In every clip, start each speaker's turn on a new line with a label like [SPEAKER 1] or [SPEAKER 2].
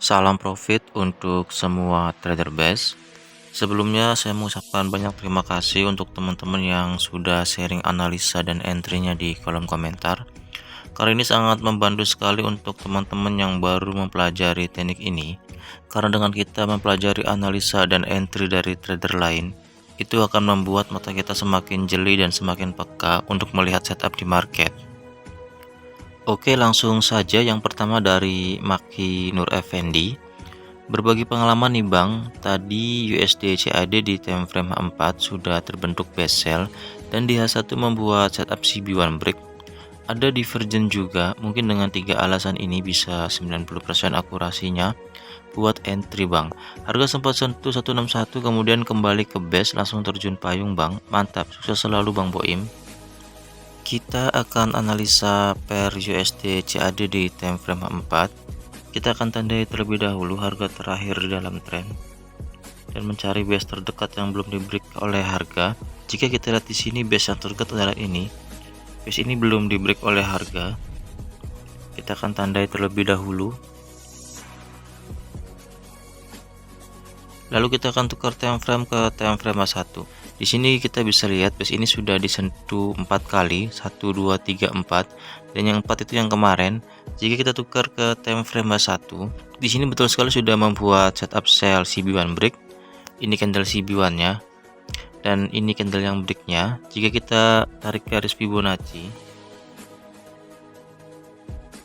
[SPEAKER 1] Salam profit untuk semua trader base. Sebelumnya saya mengucapkan banyak terima kasih untuk teman-teman yang sudah sharing analisa dan entry-nya di kolom komentar. Karena ini sangat membantu sekali untuk teman-teman yang baru mempelajari teknik ini. Karena dengan kita mempelajari analisa dan entry dari trader lain, itu akan membuat mata kita semakin jeli dan semakin peka untuk melihat setup di market. Oke, langsung saja yang pertama dari Maki Nur Effendi. Berbagi pengalaman nih Bang, tadi USD CAD di time frame H4 sudah terbentuk base sell dan di H1 membuat setup CB1 break. Ada divergent juga, mungkin dengan 3 alasan ini bisa 90% akurasinya buat entry Bang. Harga sempat sentuh 161 kemudian kembali ke base langsung terjun payung Bang. Mantap, sukses selalu Bang Boim. Kita akan analisa pair USD CAD di time frame H4. Kita akan tandai terlebih dahulu harga terakhir di dalam tren dan mencari base terdekat yang belum di break oleh harga. Jika kita lihat di sini base yang terdekat adalah ini. Base ini belum di break oleh harga. Kita akan tandai terlebih dahulu. Lalu kita akan tukar time frame ke time frame H1. Di sini kita bisa lihat base ini sudah disentuh 4 kali, 1 2 3 4, dan yang 4 itu yang kemarin. Jika kita tukar ke time frame H1, di sini betul sekali sudah membuat setup sell CB1 break. Ini candle CB1-nya dan ini candle yang breaknya. Jika kita tarik garis Fibonacci,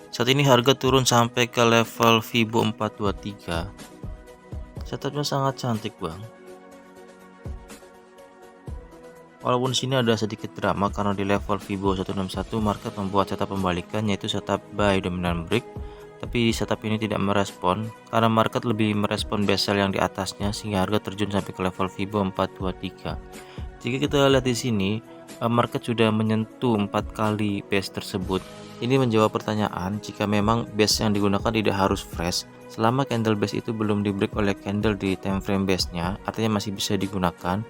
[SPEAKER 1] saat ini harga turun sampai ke level Fibo 423. Setupnya sangat cantik Bang. Walaupun sini ada sedikit drama karena di level Fibo 161 market membuat setup pembalikan, yaitu setup buy dominant break. Tapi setup ini tidak merespon karena market lebih merespon base sell yang di atasnya sehingga harga terjun sampai ke level Fibo 423. Jika kita lihat di sini, market sudah menyentuh 4 kali base tersebut. Ini menjawab pertanyaan jika memang base yang digunakan tidak harus fresh. Selama candle base itu belum di break oleh candle di time frame base-nya, artinya masih bisa digunakan.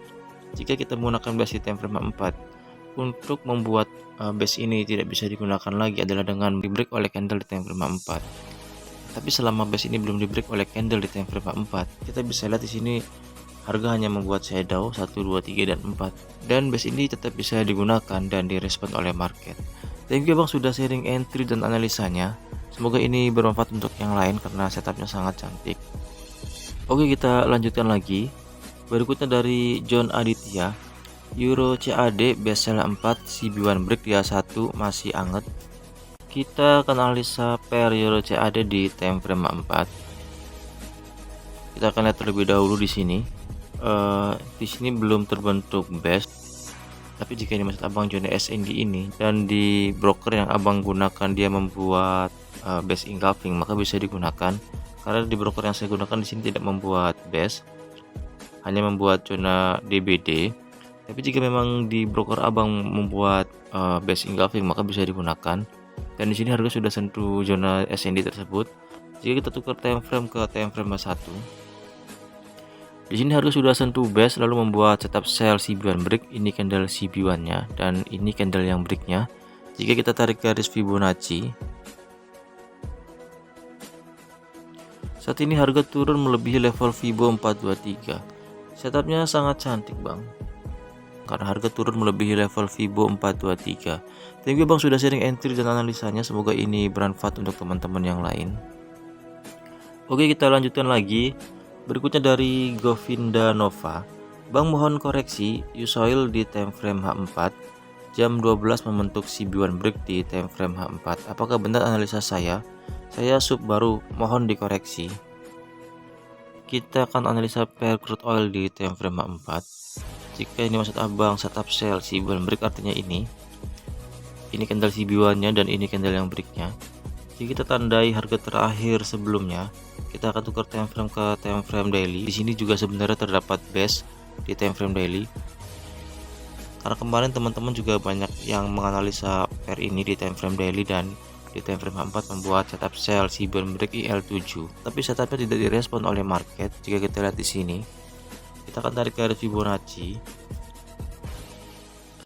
[SPEAKER 1] Jika kita menggunakan base di time frame 4, untuk membuat base ini tidak bisa digunakan lagi adalah dengan di break oleh candle di time frame 4. Tapi selama base ini belum di break oleh candle di time frame 4, kita bisa lihat di sini harga hanya membuat shadow 1 2 3 dan 4, dan base ini tetap bisa digunakan dan direspon oleh market. Thank you Bang sudah sharing entry dan analisanya. Semoga ini bermanfaat untuk yang lain karena setupnya sangat cantik. Oke, kita lanjutkan lagi. Berikutnya dari John Aditya, Euro CAD base sell 4 CB1 break dia 1 masih anget. Kita akan analisa pair Euro CAD di time frame 4. Kita akan lihat terlebih dahulu di sini. Di sini belum terbentuk base. Tapi jika ini maksud Abang John SND ini dan di broker yang Abang gunakan dia membuat base engulfing, maka bisa digunakan. Karena di broker yang saya gunakan di sini tidak membuat base, hanya membuat zona DBD. Tapi jika memang di broker Abang membuat base engulfing, maka bisa digunakan. Dan di sini harga sudah sentuh zona SND tersebut. Jika kita tukar time frame ke time frame 1, di sini harga sudah sentuh base lalu membuat setup sell CB1 break. Ini candle CB1-nya dan ini candle yang breaknya. Jika kita tarik garis Fibonacci, saat ini harga turun melebihi level Fibo 423. Setupnya sangat cantik Bang, karena harga turun melebihi level Fibo 423. Thank you Bang sudah sharing entry dan analisanya. Semoga ini bermanfaat untuk teman-teman yang lain. Oke, kita lanjutkan lagi. Berikutnya dari Govinda Nova. Bang mohon koreksi Usoil di time frame H4 jam 12 membentuk CB1 break di time frame H4. Apakah benar analisa saya? Saya sub baru, mohon dikoreksi. Kita akan analisa pair crude oil di time frame H4. Jika ini maksud Abang setup sell CB1 break, artinya ini candle CB1-nya dan ini candle yang breaknya. Jika kita tandai harga terakhir sebelumnya, kita akan tukar time frame ke time frame daily. Di sini juga sebenarnya terdapat base di time frame daily. Karena kemarin teman-teman juga banyak yang menganalisa pair ini di time frame daily dan di time frame 4 membuat setup sell CB1 break IL7. Tapi setupnya tidak direspon oleh market. Jika kita lihat di sini, kita akan tarik garis Fibonacci.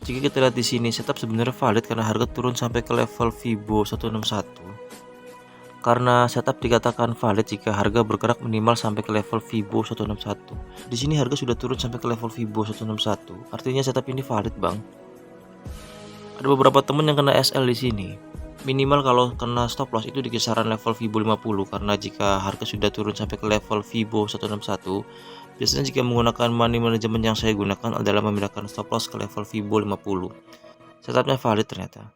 [SPEAKER 1] Jika kita lihat di sini, setup sebenarnya valid karena harga turun sampai ke level Fibo 161. karena setup dikatakan valid jika harga bergerak minimal sampai ke level Fibo 161. Di sini harga sudah turun sampai ke level Fibo 161, artinya setup ini valid bang. Ada beberapa temen yang kena SL di sini. Minimal kalau kena stop loss itu di kisaran level Fibo 50, karena jika harga sudah turun sampai ke level Fibo 161, biasanya jika menggunakan money management yang saya gunakan adalah memindahkan stop loss ke level Fibo 50. Setupnya valid ternyata.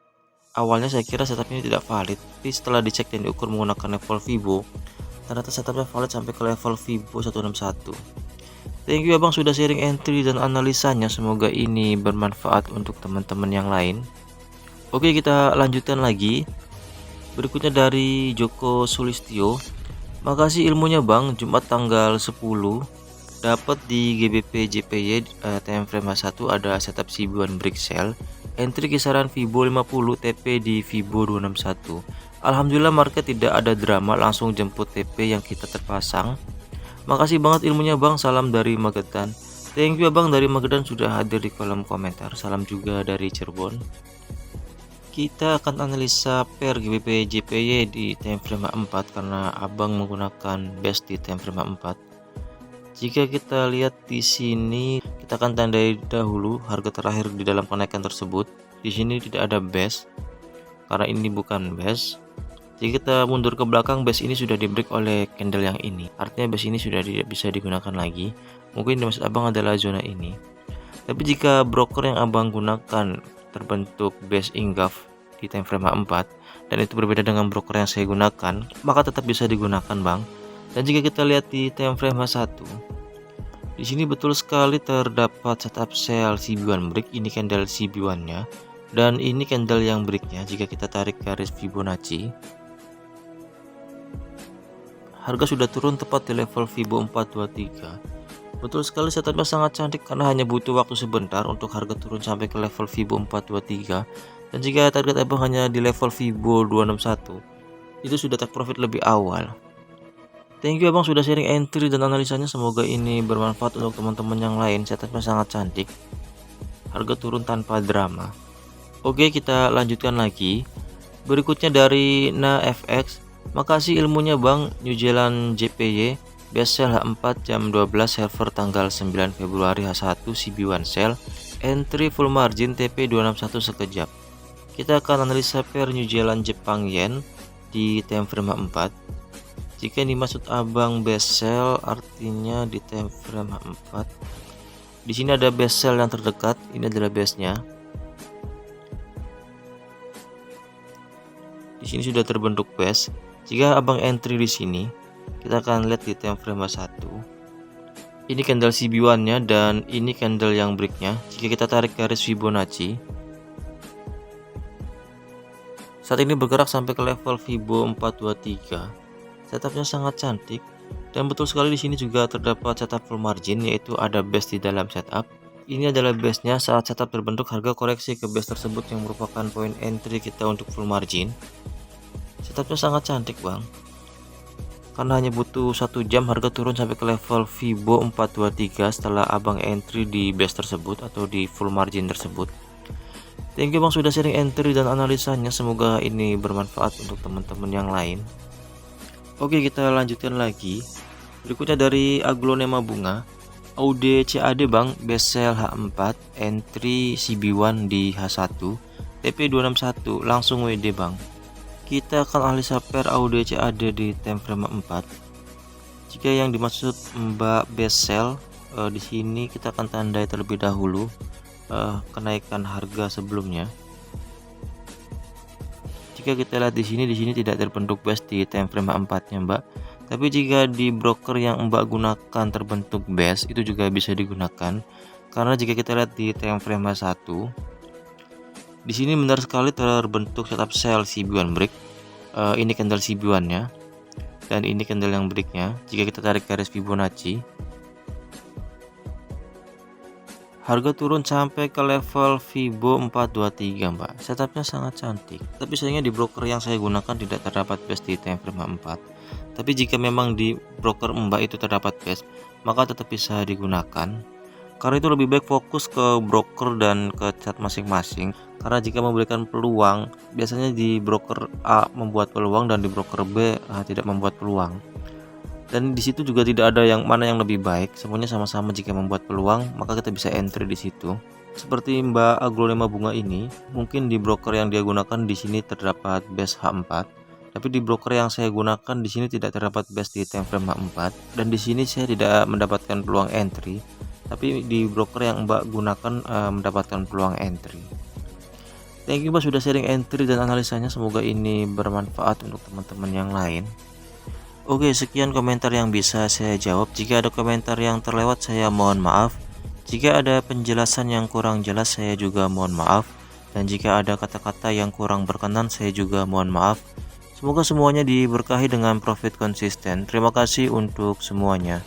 [SPEAKER 1] Awalnya saya kira setup ini tidak valid, tapi setelah dicek dan diukur menggunakan level Fibo, ternyata setupnya valid sampai ke level Fibo 161. Thank you abang sudah sharing entry dan analisanya, semoga ini bermanfaat untuk teman-teman yang lain. Oke, kita lanjutkan lagi. Berikutnya dari Joko Sulistyo. Makasih ilmunya bang, Jumat tanggal 10 dapat di GBP JPY time frame H1 ada setup CB1 break sell, entry kisaran Fibo 50, TP di Fibo 261. Alhamdulillah market tidak ada drama, langsung jemput TP yang kita terpasang. Makasih banget ilmunya bang, salam dari Magetan. Thank you abang dari Magetan sudah hadir di kolom komentar. Salam juga dari Cirebon. Kita akan analisa pair GBP JPY di time frame 4 karena abang menggunakan base di time frame 4. Jika kita lihat di sini, kita akan tandai dahulu harga terakhir di dalam kenaikan tersebut. Di sini tidak ada base karena ini bukan base. Jika kita mundur ke belakang, base ini sudah di break oleh candle yang ini. Artinya base ini sudah tidak bisa digunakan lagi. Mungkin maksud abang adalah zona ini. Tapi jika broker yang abang gunakan terbentuk base engulf di time frame 4 dan itu berbeda dengan broker yang saya gunakan, maka tetap bisa digunakan bang. Dan jika kita lihat di time frame H1, di sini betul sekali terdapat setup sell CB1 break. Ini candle CB1 nya dan ini candle yang breaknya. Jika kita tarik garis Fibonacci, harga sudah turun tepat di level Fibo 423. Betul sekali, setupnya sangat cantik karena hanya butuh waktu sebentar untuk harga turun sampai ke level Fibo 423. Dan jika target abang hanya di level Fibo 261, itu sudah take profit lebih awal. Thank you abang sudah sharing entry dan analisanya, semoga ini bermanfaat untuk teman-teman yang lain. Setupnya sangat cantik, harga turun tanpa drama. Oke, kita lanjutkan lagi. Berikutnya dari NaFX. Makasih ilmunya bang, New Zealand JPY base sell H4 jam 12 server tanggal 9 Februari H1 CB1 sell, entry full margin TP 261 sekejap. Kita akan analisa pair New Zealand Jepang Yen di time frame 4. Jika ini maksud abang base sell, artinya di time frame 4 di sini ada base sell yang terdekat, ini adalah base nya. Di sini sudah terbentuk base. Jika abang entry di sini, kita akan lihat di time frame 1. Ini candle CB1 nya dan ini candle yang breaknya. Jika kita tarik garis Fibonacci, saat ini bergerak sampai ke level Fibo 423. Setupnya sangat cantik dan betul sekali di sini juga terdapat setup full margin, yaitu ada base di dalam setup. Ini adalah base nya. Saat setup terbentuk, harga koreksi ke base tersebut yang merupakan poin entry kita untuk full margin. Setupnya sangat cantik bang, karena hanya butuh 1 jam harga turun sampai ke level Fibo 423 setelah abang entry di base tersebut atau di full margin tersebut. Thank you bang sudah sharing entry dan analisanya, semoga ini bermanfaat untuk teman-teman yang lain. Oke, kita lanjutkan lagi. Berikutnya dari Aglonema Bunga. AUD CAD bang, base sell H4, entry CB1 di H1, TP 261, langsung WD bang. Kita akan analisa pair AUD CAD di time frame 4. Jika yang dimaksud Mbak base sell, di sini kita akan tandai terlebih dahulu kenaikan harga sebelumnya. Jika kita lihat di sini tidak terbentuk base di time frame 4-nya Mbak. Tapi jika di broker yang Mbak gunakan terbentuk base, itu juga bisa digunakan. Karena jika kita lihat di time frame 1, di sini benar sekali terbentuk setup sell CB1 break. Ini candle CB1 nya dan ini candle yang breaknya. Jika kita tarik garis Fibonacci, harga turun sampai ke level Fibo 423 Mbak. Setupnya sangat cantik. Tapi sayangnya di broker yang saya gunakan tidak terdapat base di time frame 4. Tapi jika memang di broker Mbak itu terdapat base, maka tetap bisa digunakan. Karena itu lebih baik fokus ke broker dan ke chart masing-masing. Karena jika memberikan peluang, biasanya di broker A membuat peluang dan di broker B tidak membuat peluang. Dan di situ juga tidak ada yang mana yang lebih baik, semuanya sama-sama jika membuat peluang, maka kita bisa entry di situ. Seperti Mbak Aglonema Bunga ini, mungkin di broker yang dia gunakan di sini terdapat base H4, tapi di broker yang saya gunakan di sini tidak terdapat base di time frame H4, dan di sini saya tidak mendapatkan peluang entry, tapi di broker yang Mbak gunakan mendapatkan peluang entry. Thank you Mbak sudah sharing entry dan analisanya, semoga ini bermanfaat untuk teman-teman yang lain. Oke, sekian komentar yang bisa saya jawab. Jika ada komentar yang terlewat, saya mohon maaf. Jika ada penjelasan yang kurang jelas, saya juga mohon maaf. Dan jika ada kata-kata yang kurang berkenan, saya juga mohon maaf. Semoga semuanya diberkahi dengan profit konsisten. Terima kasih untuk semuanya.